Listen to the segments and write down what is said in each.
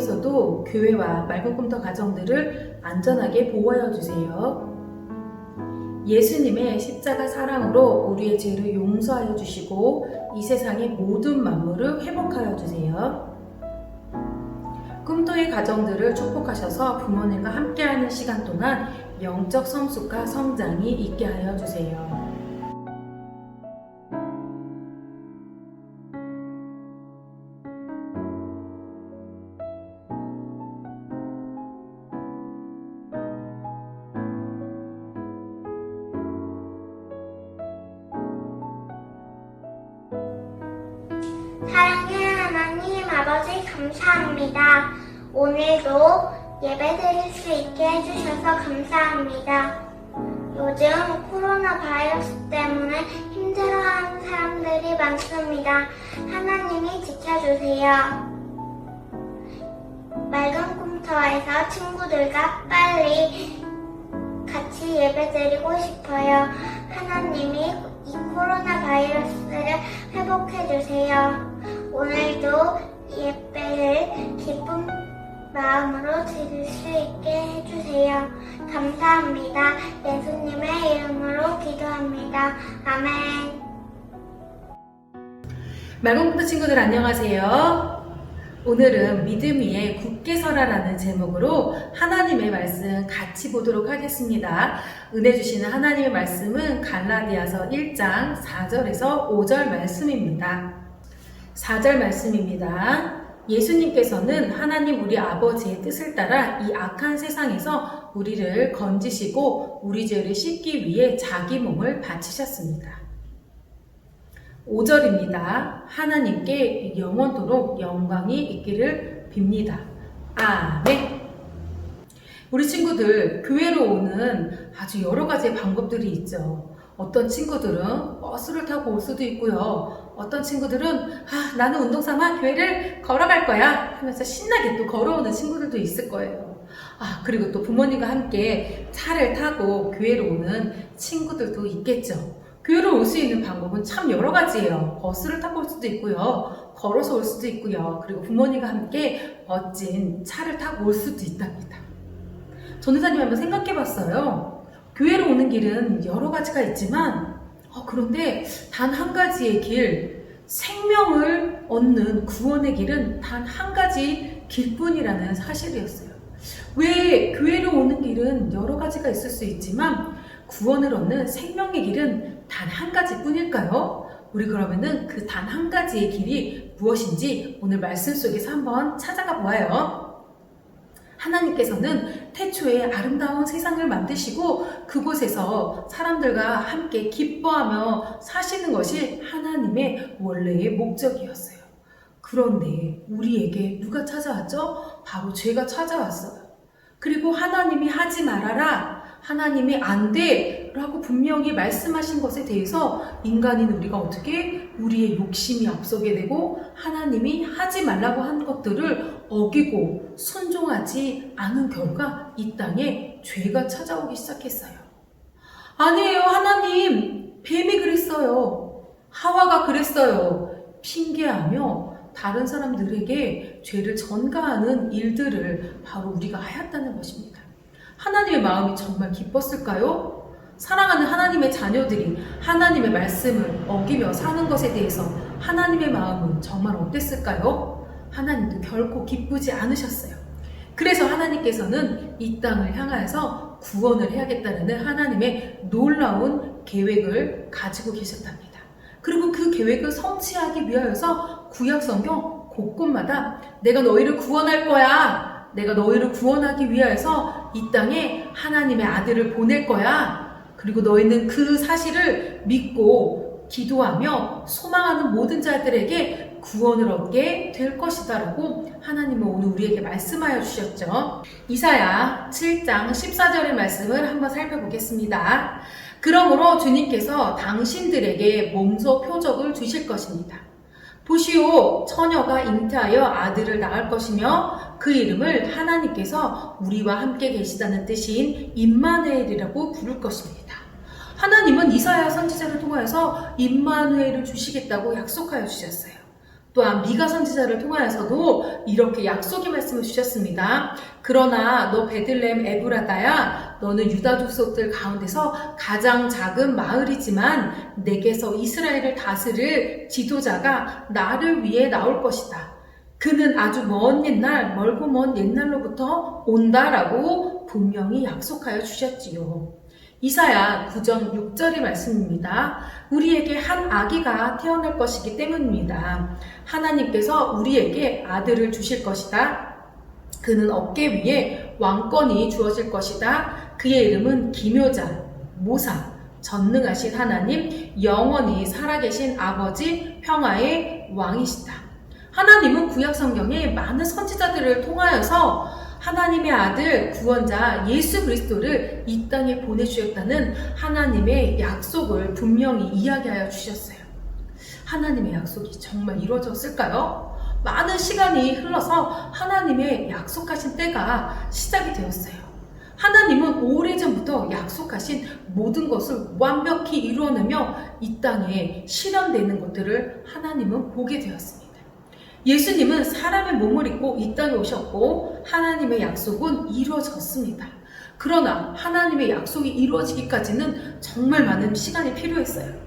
예수님께서도 교회와 맑은 꿈터 가정들을 안전하게 보호하여 주세요. 예수님의 십자가 사랑으로 우리의 죄를 용서하여 주시고 이 세상의 모든 만물을 회복하여 주세요. 꿈토의 가정들을 축복하셔서 부모님과 함께하는 시간 동안 영적 성숙과 성장이 있게 하여 주세요. 사랑의 하나님 아버지 감사합니다. 오늘도 예배드릴 수 있게 해주셔서 감사합니다. 요즘 코로나 바이러스 때문에 힘들어하는 사람들이 많습니다. 하나님이 지켜주세요. 맑은 꿈터에서 친구들과 빨리 같이 예배드리고 싶어요. 하나님이 이 코로나 바이러스를 회복해주세요. 오늘도 예배를 기쁜 마음으로 드릴 수 있게 해주세요. 감사합니다. 예수님의 이름으로 기도합니다. 아멘. 맑은 꿈터 친구들 안녕하세요. 오늘은 믿음 위에 굳게 서라라는 제목으로 하나님의 말씀 같이 보도록 하겠습니다. 은혜 주시는 하나님의 말씀은 갈라디아서 1장 4절에서 5절 말씀입니다. 4절 말씀입니다. 예수님께서는 하나님 우리 아버지의 뜻을 따라 이 악한 세상에서 우리를 건지시고 우리 죄를 씻기 위해 자기 몸을 바치셨습니다. 5절입니다. 하나님께 영원토록 영광이 있기를 빕니다. 아멘. 우리 친구들 교회로 오는 아주 여러 가지의 방법들이 있죠. 어떤 친구들은 버스를 타고 올 수도 있고요. 어떤 친구들은 나는 운동 삼아 교회를 걸어갈 거야 하면서 신나게 또 걸어오는 친구들도 있을 거예요. 그리고 또 부모님과 함께 차를 타고 교회로 오는 친구들도 있겠죠. 교회로 올 수 있는 방법은 참 여러 가지예요. 버스를 타고 올 수도 있고요. 걸어서 올 수도 있고요. 그리고 부모님과 함께 멋진 차를 타고 올 수도 있답니다. 전도사님 한번 생각해 봤어요. 교회로 오는 길은 여러 가지가 있지만 그런데 단 한 가지의 길, 생명을 얻는 구원의 길은 단 한 가지 길뿐이라는 사실이었어요. 왜 교회로 오는 길은 여러 가지가 있을 수 있지만 구원을 얻는 생명의 길은 단 한 가지뿐일까요? 우리 그러면은 그 단 한 가지의 길이 무엇인지 오늘 말씀 속에서 한번 찾아가 보아요. 하나님께서는 태초에 아름다운 세상을 만드시고 그곳에서 사람들과 함께 기뻐하며 사시는 것이 하나님의 원래의 목적이었어요. 그런데 우리에게 누가 찾아왔죠? 바로 죄가 찾아왔어요. 그리고 하나님이 하지 말아라, 하나님이 안 돼 라고 분명히 말씀하신 것에 대해서 인간인 우리가 어떻게 우리의 욕심이 앞서게 되고 하나님이 하지 말라고 한 것들을 어기고 순종하지 않은 결과 이 땅에 죄가 찾아오기 시작했어요. 아니에요, 하나님, 뱀이 그랬어요, 하와가 그랬어요 핑계하며 다른 사람들에게 죄를 전가하는 일들을 바로 우리가 하였다는 것입니다. 하나님의 마음이 정말 기뻤을까요? 사랑하는 하나님의 자녀들이 하나님의 말씀을 어기며 사는 것에 대해서 하나님의 마음은 정말 어땠을까요? 하나님도 결코 기쁘지 않으셨어요. 그래서 하나님께서는 이 땅을 향하여서 구원을 해야겠다는 하나님의 놀라운 계획을 가지고 계셨답니다. 그리고 그 계획을 성취하기 위하여서 구약성경 곳곳마다 내가 너희를 구원할 거야, 내가 너희를 구원하기 위하여서 이 땅에 하나님의 아들을 보낼 거야, 그리고 너희는 그 사실을 믿고 기도하며 소망하는 모든 자들에게 구원을 얻게 될 것이다 라고 하나님은 오늘 우리에게 말씀하여 주셨죠. 이사야 7장 14절의 말씀을 한번 살펴보겠습니다. 그러므로 주님께서 당신들에게 몸소 표적을 주실 것입니다. 보시오, 처녀가 잉태하여 아들을 낳을 것이며 그 이름을 하나님께서 우리와 함께 계시다는 뜻인 임마누엘이라고 부를 것입니다. 하나님은 이사야 선지자를 통하여서 임마누엘을 주시겠다고 약속하여 주셨어요. 또한 미가 선지자를 통하여서도 이렇게 약속의 말씀을 주셨습니다. 그러나 너 베들레헴 에브라다야, 너는 유다 족속들 가운데서 가장 작은 마을이지만 내게서 이스라엘을 다스릴 지도자가 나를 위해 나올 것이다. 그는 아주 먼 옛날, 멀고 먼 옛날로부터 온다라고 분명히 약속하여 주셨지요. 이사야 9장 6절의 말씀입니다. 우리에게 한 아기가 태어날 것이기 때문입니다. 하나님께서 우리에게 아들을 주실 것이다. 그는 어깨 위에 왕권이 주어질 것이다. 그의 이름은 기묘자, 모사, 전능하신 하나님, 영원히 살아계신 아버지, 평화의 왕이시다. 하나님은 구약 성경에 많은 선지자들을 통하여서 하나님의 아들 구원자 예수 그리스도를 이 땅에 보내주셨다는 하나님의 약속을 분명히 이야기하여 주셨어요. 하나님의 약속이 정말 이루어졌을까요? 많은 시간이 흘러서 하나님의 약속하신 때가 시작이 되었어요. 하나님은 오래전부터 약속하신 모든 것을 완벽히 이루어내며 이 땅에 실현되는 것들을 하나님은 보게 되었습니다. 예수님은 사람의 몸을 입고 이 땅에 오셨고 하나님의 약속은 이루어졌습니다. 그러나 하나님의 약속이 이루어지기까지는 정말 많은 시간이 필요했어요.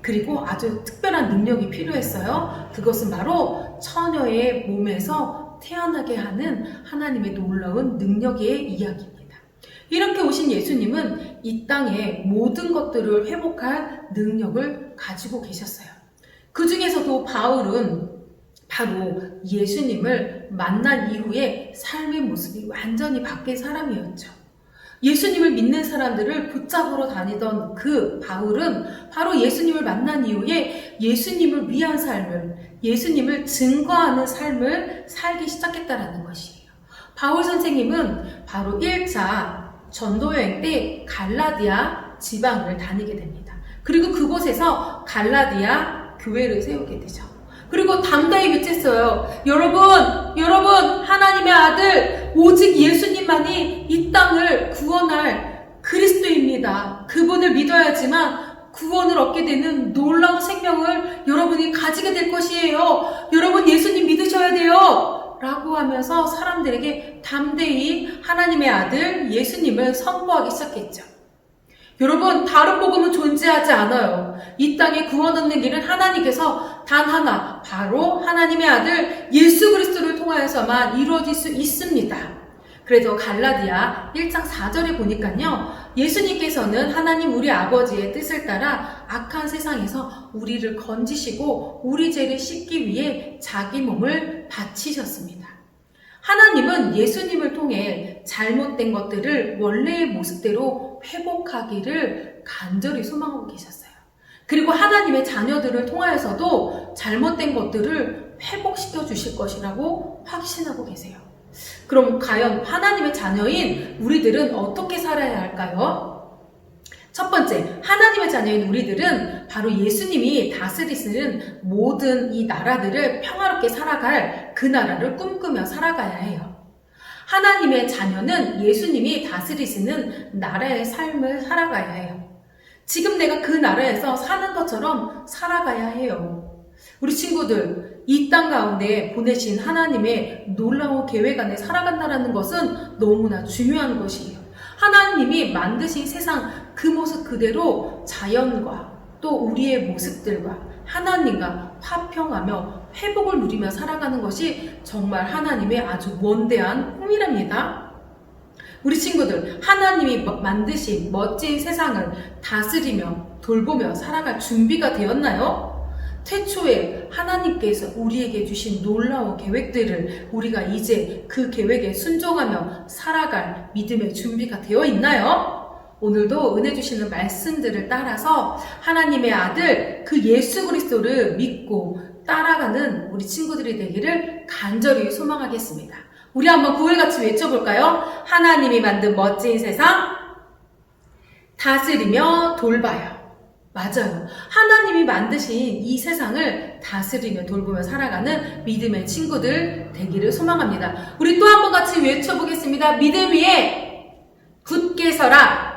그리고 아주 특별한 능력이 필요했어요. 그것은 바로 처녀의 몸에서 태어나게 하는 하나님의 놀라운 능력의 이야기입니다. 이렇게 오신 예수님은 이 땅에 모든 것들을 회복할 능력을 가지고 계셨어요. 그 중에서도 바울은 바로 예수님을 만난 이후에 삶의 모습이 완전히 바뀐 사람이었죠. 예수님을 믿는 사람들을 붙잡으러 다니던 그 바울은 바로 예수님을 만난 이후에 예수님을 위한 삶을, 예수님을 증거하는 삶을 살기 시작했다는 것이에요. 바울 선생님은 바로 1차 전도여행 때 갈라디아 지방을 다니게 됩니다. 그리고 그곳에서 갈라디아 교회를 세우게 되죠. 그리고 담대히 외쳤어요. 여러분, 하나님의 아들, 오직 예수님만이 이 땅을 구원할 그리스도입니다. 그분을 믿어야지만 구원을 얻게 되는 놀라운 생명을 여러분이 가지게 될 것이에요. 여러분, 예수님 믿으셔야 돼요. 라고 하면서 사람들에게 담대히 하나님의 아들, 예수님을 선포하기 시작했죠. 여러분, 다른 복음은 존재하지 않아요. 이 땅에 구원 얻는 길은 하나님께서 단 하나, 바로 하나님의 아들 예수 그리스도를 통하여서만 이루어질 수 있습니다. 그래서 갈라디아 1장 4절에 보니까요, 예수님께서는 하나님 우리 아버지의 뜻을 따라 악한 세상에서 우리를 건지시고 우리 죄를 씻기 위해 자기 몸을 바치셨습니다. 하나님은 예수님을 통해 잘못된 것들을 원래의 모습대로 회복하기를 간절히 소망하고 계셨어요. 그리고 하나님의 자녀들을 통하여서도 잘못된 것들을 회복시켜 주실 것이라고 확신하고 계세요. 그럼 과연 하나님의 자녀인 우리들은 어떻게 살아야 할까요? 첫 번째, 하나님의 자녀인 우리들은 바로 예수님이 다스리시는 모든 이 나라들을 평화롭게 살아갈 그 나라를 꿈꾸며 살아가야 해요. 하나님의 자녀는 예수님이 다스리시는 나라의 삶을 살아가야 해요. 지금 내가 그 나라에서 사는 것처럼 살아가야 해요. 우리 친구들, 이 땅 가운데 보내신 하나님의 놀라운 계획 안에 살아간다는 것은 너무나 중요한 것이에요. 하나님이 만드신 세상 그 모습 그대로 자연과 또 우리의 모습들과 하나님과 화평하며 회복을 누리며 살아가는 것이 정말 하나님의 아주 원대한 꿈이랍니다. 우리 친구들, 하나님이 만드신 멋진 세상을 다스리며 돌보며 살아갈 준비가 되었나요? 태초에 하나님께서 우리에게 주신 놀라운 계획들을 우리가 이제 그 계획에 순종하며 살아갈 믿음의 준비가 되어 있나요? 오늘도 은혜 주시는 말씀들을 따라서 하나님의 아들 그 예수 그리스도를 믿고 따라가는 우리 친구들이 되기를 간절히 소망하겠습니다. 우리 한번 구회같이 외쳐볼까요? 하나님이 만든 멋진 세상 다스리며 돌봐요. 맞아요. 하나님이 만드신 이 세상을 다스리며 돌보며 살아가는 믿음의 친구들 되기를 소망합니다. 우리 또 한 번 같이 외쳐보겠습니다. 믿음 위에 굳게 서라.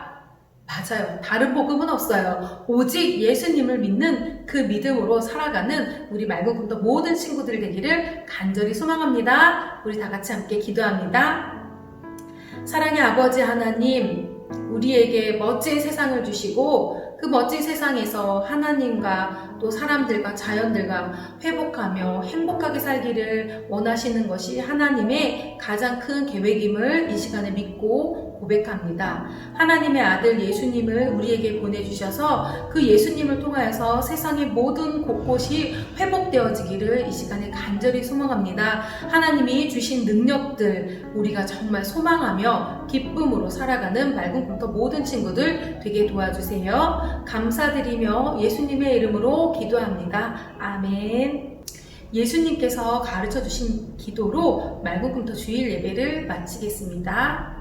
맞아요. 다른 복음은 없어요. 오직 예수님을 믿는 그 믿음으로 살아가는 우리 말고금도 모든 친구들 되기를 간절히 소망합니다. 우리 다 같이 함께 기도합니다. 사랑의 아버지 하나님, 우리에게 멋진 세상을 주시고 그 멋진 세상에서 하나님과 또 사람들과 자연들과 회복하며 행복하게 살기를 원하시는 것이 하나님의 가장 큰 계획임을 이 시간에 믿고 고백합니다. 하나님의 아들 예수님을 우리에게 보내주셔서 그 예수님을 통하여서 세상의 모든 곳곳이 회복되어지기를 이 시간에 간절히 소망합니다. 하나님이 주신 능력들 우리가 정말 소망하며 기쁨으로 살아가는 맑은 꿈터 모든 친구들 되게 도와주세요. 감사드리며 예수님의 이름으로 기도합니다. 아멘. 예수님께서 가르쳐 주신 기도로 맑은 꿈터 주일 예배를 마치겠습니다.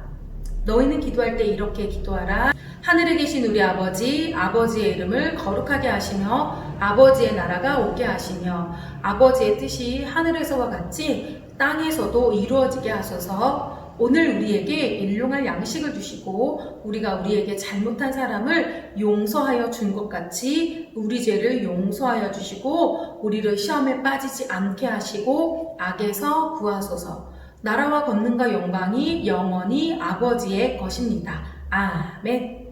너희는 기도할 때 이렇게 기도하라. 하늘에 계신 우리 아버지, 아버지의 이름을 거룩하게 하시며 아버지의 나라가 오게 하시며 아버지의 뜻이 하늘에서와 같이 땅에서도 이루어지게 하소서. 오늘 우리에게 일용할 양식을 주시고 우리가 우리에게 잘못한 사람을 용서하여 준 것 같이 우리 죄를 용서하여 주시고 우리를 시험에 빠지지 않게 하시고 악에서 구하소서. 나라와 권능과 영광이 영원히 아버지의 것입니다. 아멘.